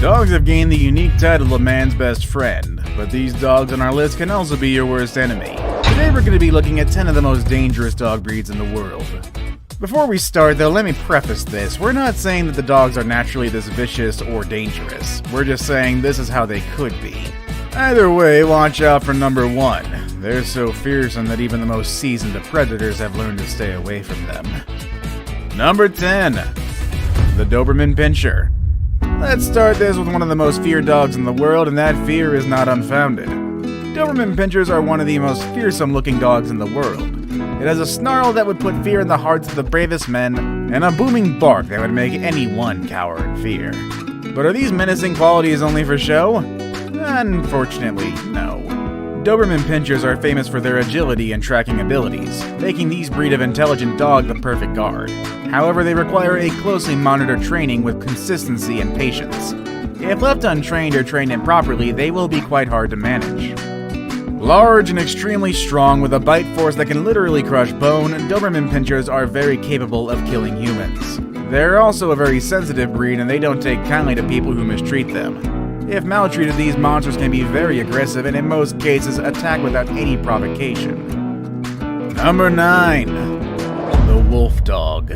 Dogs have gained the unique title of man's best friend, but these dogs on our list can also be your worst enemy. Today we're going to be looking at 10 of the most dangerous dog breeds in the world. Before we start though, let me preface this. We're not saying that the dogs are naturally this vicious or dangerous. We're just saying this is how they could be. Either way, watch out for number 1. They're so fearsome that even the most seasoned of predators have learned to stay away from them. Number 10. The Doberman Pinscher. Let's start this with one of the most feared dogs in the world, and that fear is not unfounded. Doberman Pinschers are one of the most fearsome looking dogs in the world. It has a snarl that would put fear in the hearts of the bravest men, and a booming bark that would make anyone cower in fear. But are these menacing qualities only for show? Unfortunately, no. Doberman Pinschers are famous for their agility and tracking abilities, making these breed of intelligent dog the perfect guard. However, they require a closely monitored training with consistency and patience. If left untrained or trained improperly, they will be quite hard to manage. Large and extremely strong with a bite force that can literally crush bone, Doberman Pinschers are very capable of killing humans. They're also a very sensitive breed and they don't take kindly to people who mistreat them. If maltreated, these monsters can be very aggressive and in most cases attack without any provocation. Number 9. The Wolf Dog.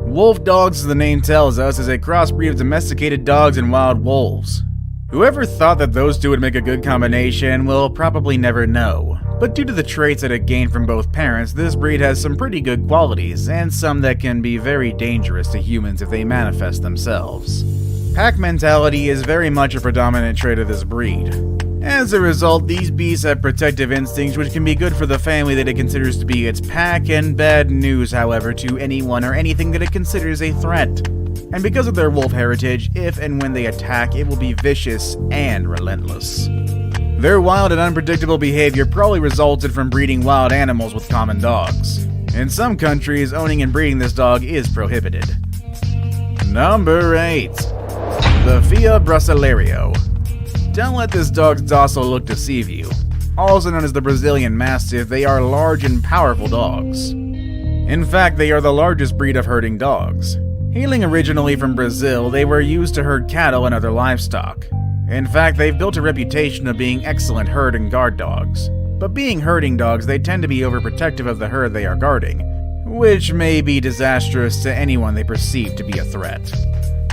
Wolf dogs, as the name tells us, is a crossbreed of domesticated dogs and wild wolves. Whoever thought that those two would make a good combination will probably never know. But due to the traits that it gained from both parents, this breed has some pretty good qualities, and some that can be very dangerous to humans if they manifest themselves. Pack mentality is very much a predominant trait of this breed. As a result, these beasts have protective instincts which can be good for the family that it considers to be its pack, and bad news, however, to anyone or anything that it considers a threat. And because of their wolf heritage, if and when they attack, it will be vicious and relentless. Their wild and unpredictable behavior probably resulted from breeding wild animals with common dogs. In some countries, owning and breeding this dog is prohibited. Number 8. The Fia Brasileiro. Don't let this dog's docile look deceive you. Also known as the Brazilian Mastiff, they are large and powerful dogs. In fact, they are the largest breed of herding dogs. Hailing originally from Brazil, they were used to herd cattle and other livestock. In fact, they've built a reputation of being excellent herd and guard dogs. But being herding dogs, they tend to be overprotective of the herd they are guarding, which may be disastrous to anyone they perceive to be a threat.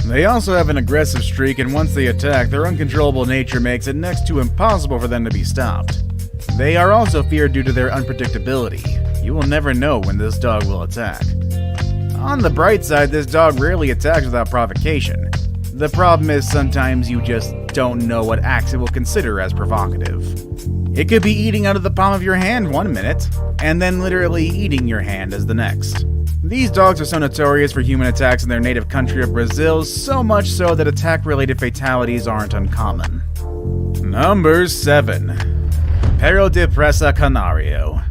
They also have an aggressive streak, and once they attack, their uncontrollable nature makes it next to impossible for them to be stopped. They are also feared due to their unpredictability. You will never know when this dog will attack. On the bright side, this dog rarely attacks without provocation. The problem is sometimes you just don't know what acts it will consider as provocative. It could be eating out of the palm of your hand one minute, and then literally eating your hand as the next. These dogs are so notorious for human attacks in their native country of Brazil, so much so that attack-related fatalities aren't uncommon. Number 7. Perro de Presa Canario.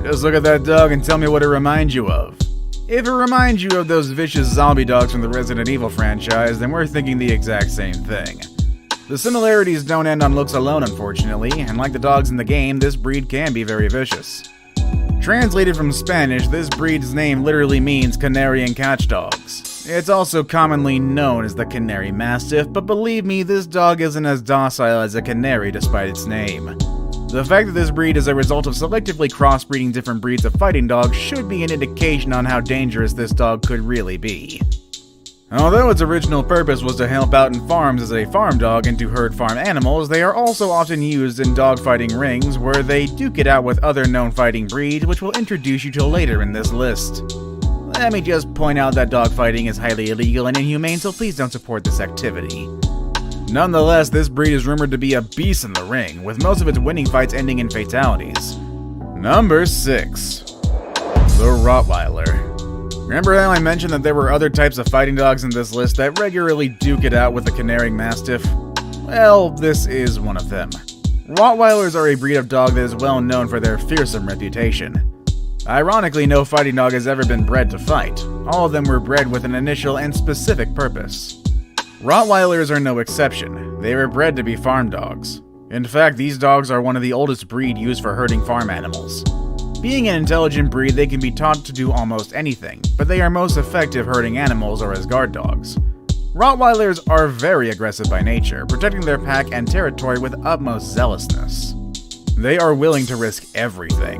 Just look at that dog and tell me what it reminds you of. If it reminds you of those vicious zombie dogs from the Resident Evil franchise, then we're thinking the exact same thing. The similarities don't end on looks alone, unfortunately, and like the dogs in the game, this breed can be very vicious. Translated from Spanish, this breed's name literally means canary and catch dogs. It's also commonly known as the Canary Mastiff, but believe me, this dog isn't as docile as a canary despite its name. The fact that this breed is a result of selectively crossbreeding different breeds of fighting dogs should be an indication on how dangerous this dog could really be. Although its original purpose was to help out in farms as a farm dog and to herd farm animals, they are also often used in dogfighting rings where they duke it out with other known fighting breeds, which we'll introduce you to later in this list. Let me just point out that dogfighting is highly illegal and inhumane, so please don't support this activity. Nonetheless, this breed is rumored to be a beast in the ring, with most of its winning fights ending in fatalities. Number 6. The Rottweiler. Remember how I mentioned that there were other types of fighting dogs in this list that regularly duke it out with the Canary Mastiff? Well, this is one of them. Rottweilers are a breed of dog that is well known for their fearsome reputation. Ironically, no fighting dog has ever been bred to fight. All of them were bred with an initial and specific purpose. Rottweilers are no exception. They were bred to be farm dogs. In fact, these dogs are one of the oldest breed used for herding farm animals. Being an intelligent breed, they can be taught to do almost anything, but they are most effective herding animals or as guard dogs. Rottweilers are very aggressive by nature, protecting their pack and territory with utmost zealousness. They are willing to risk everything.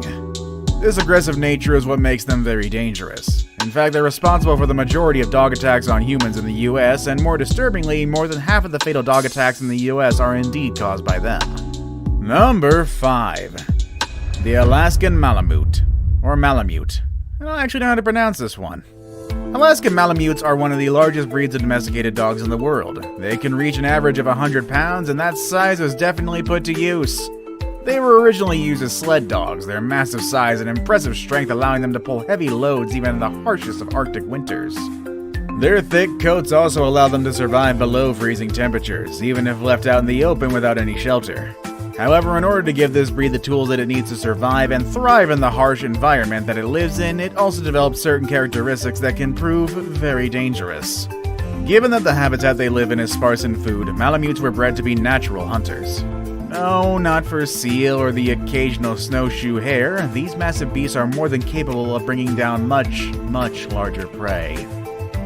This aggressive nature is what makes them very dangerous. In fact, they're responsible for the majority of dog attacks on humans in the US, and more disturbingly, more than half of the fatal dog attacks in the US are indeed caused by them. Number 5. The Alaskan Malamute, or Malamute. I don't actually know how to pronounce this one. Alaskan Malamutes are one of the largest breeds of domesticated dogs in the world. They can reach an average of 100 pounds, and that size was definitely put to use. They were originally used as sled dogs, their massive size and impressive strength allowing them to pull heavy loads even in the harshest of Arctic winters. Their thick coats also allow them to survive below freezing temperatures, even if left out in the open without any shelter. However, in order to give this breed the tools that it needs to survive and thrive in the harsh environment that it lives in, it also develops certain characteristics that can prove very dangerous. Given that the habitat they live in is sparse in food, Malamutes were bred to be natural hunters. No, not for seal or the occasional snowshoe hare. These massive beasts are more than capable of bringing down much, much larger prey.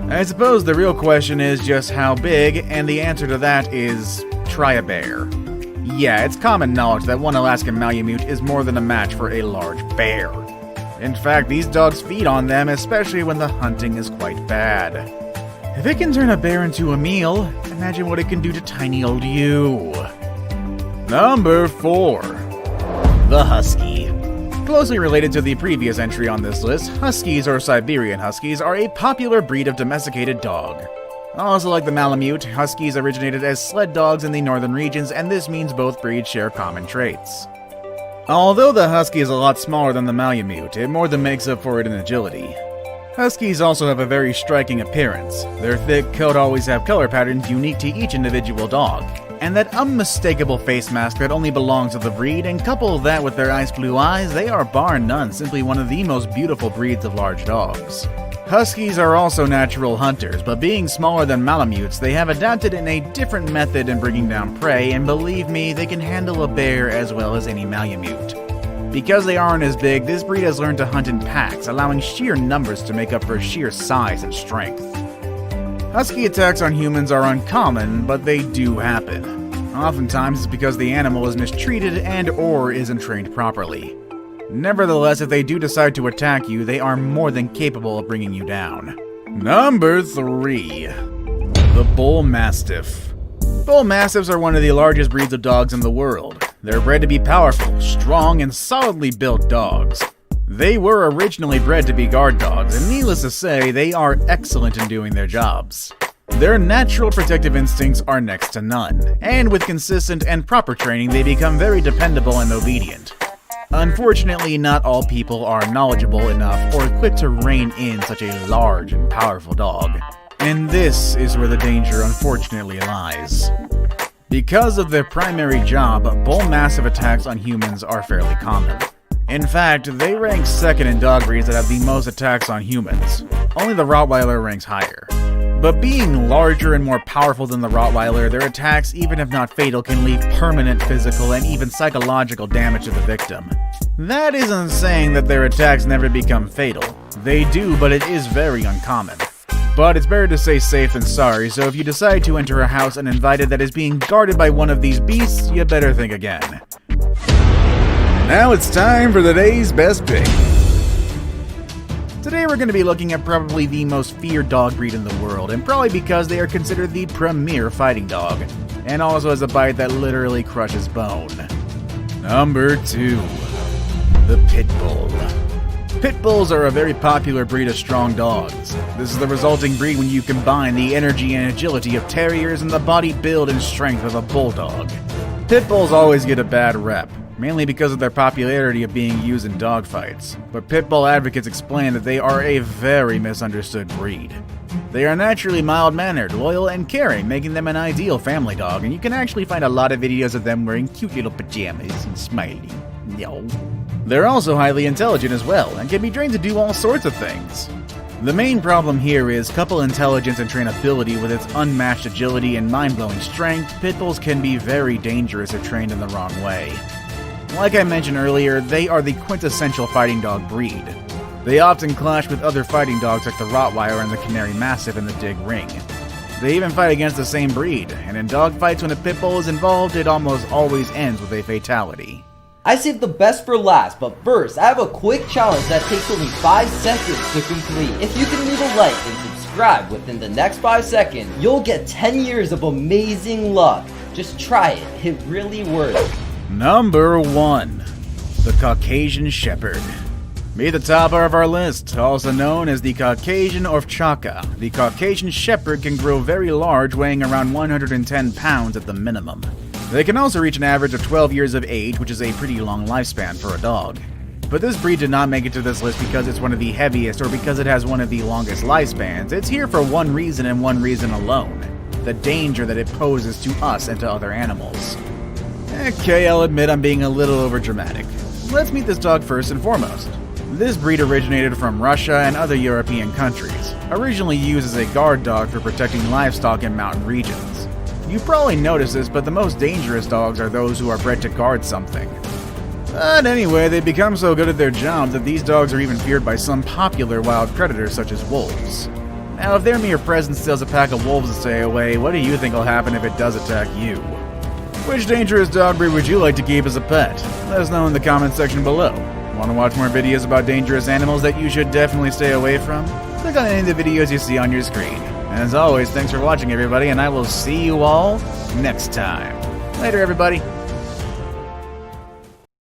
I suppose the real question is just how big, and the answer to that is try a bear. Yeah, it's common knowledge that one Alaskan Malamute is more than a match for a large bear. In fact, these dogs feed on them, especially when the hunting is quite bad. If it can turn a bear into a meal, imagine what it can do to tiny old you. Number 4. The Husky. Closely related to the previous entry on this list, Huskies or Siberian Huskies are a popular breed of domesticated dog. Also like the Malamute, Huskies originated as sled dogs in the northern regions, and this means both breeds share common traits. Although the Husky is a lot smaller than the Malamute, it more than makes up for it in agility. Huskies also have a very striking appearance. Their thick coat always have color patterns unique to each individual dog, and that unmistakable face mask that only belongs to the breed, and couple that with their ice blue eyes, they are bar none simply one of the most beautiful breeds of large dogs. Huskies are also natural hunters, but being smaller than Malamutes, they have adapted in a different method in bringing down prey, and believe me, they can handle a bear as well as any Malamute. Because they aren't as big, this breed has learned to hunt in packs, allowing sheer numbers to make up for sheer size and strength. Husky attacks on humans are uncommon, but they do happen. Oftentimes it's because the animal is mistreated and/or isn't trained properly. Nevertheless, if they do decide to attack you, they are more than capable of bringing you down. Number 3. The Bull Mastiff. Bull Mastiffs are one of the largest breeds of dogs in the world. They're bred to be powerful, strong, and solidly built dogs. They were originally bred to be guard dogs, and needless to say, they are excellent in doing their jobs. Their natural protective instincts are next to none, and with consistent and proper training, they become very dependable and obedient. Unfortunately, not all people are knowledgeable enough or equipped to rein in such a large and powerful dog. And this is where the danger unfortunately lies. Because of their primary job, Bull Mastiff attacks on humans are fairly common. In fact, they rank second in dog breeds that have the most attacks on humans. Only the Rottweiler ranks higher. But being larger and more powerful than the Rottweiler, their attacks, even if not fatal, can leave permanent physical and even psychological damage to the victim. That isn't saying that their attacks never become fatal. They do, but it is very uncommon. But it's better to say safe than sorry, so if you decide to enter a house uninvited that is being guarded by one of these beasts, you better think again. Now it's time for the day's best pick. Today we're going to be looking at probably the most feared dog breed in the world, and probably because they are considered the premier fighting dog, and also has a bite that literally crushes bone. Number 2. The Pit Bull. Pit Bulls are a very popular breed of strong dogs. This is the resulting breed when you combine the energy and agility of terriers and the body build and strength of a bulldog. Pit Bulls always get a bad rep, mainly because of their popularity of being used in dogfights, but Pit Bull advocates explain that they are a very misunderstood breed. They are naturally mild-mannered, loyal, and caring, making them an ideal family dog, and you can actually find a lot of videos of them wearing cute little pajamas and smiling. Yo. They're also highly intelligent as well, and can be trained to do all sorts of things. The main problem here is, couple intelligence and trainability with its unmatched agility and mind-blowing strength, Pit Bulls can be very dangerous if trained in the wrong way. Like I mentioned earlier, they are the quintessential fighting dog breed. They often clash with other fighting dogs like the Rottweiler and the Canary Mastiff in the dig ring. They even fight against the same breed, and in dogfights when a pit bull is involved, it almost always ends with a fatality. I saved the best for last, but first, I have a quick challenge that takes only 5 seconds to complete. If you can leave a like and subscribe within the next 5 seconds, you'll get 10 years of amazing luck. Just try it, it really works. Number 1. The Caucasian Shepherd. Meet the topper of our list, also known as the Caucasian Ovchaka. The Caucasian Shepherd can grow very large, weighing around 110 pounds at the minimum. They can also reach an average of 12 years of age, which is a pretty long lifespan for a dog. But this breed did not make it to this list because it's one of the heaviest or because it has one of the longest lifespans. It's here for one reason and one reason alone: the danger that it poses to us and to other animals. Okay, I'll admit I'm being a little overdramatic. Let's meet this dog first and foremost. This breed originated from Russia and other European countries, originally used as a guard dog for protecting livestock in mountain regions. You probably noticed this, but the most dangerous dogs are those who are bred to guard something. But anyway, they become so good at their job that these dogs are even feared by some popular wild predators such as wolves. Now, if their mere presence tells a pack of wolves to stay away, what do you think will happen if it does attack you? Which dangerous dog breed would you like to keep as a pet? Let us know in the comment section below. Want to watch more videos about dangerous animals that you should definitely stay away from? Click on any of the videos you see on your screen. And as always, thanks for watching everybody, and I will see you all next time. Later everybody.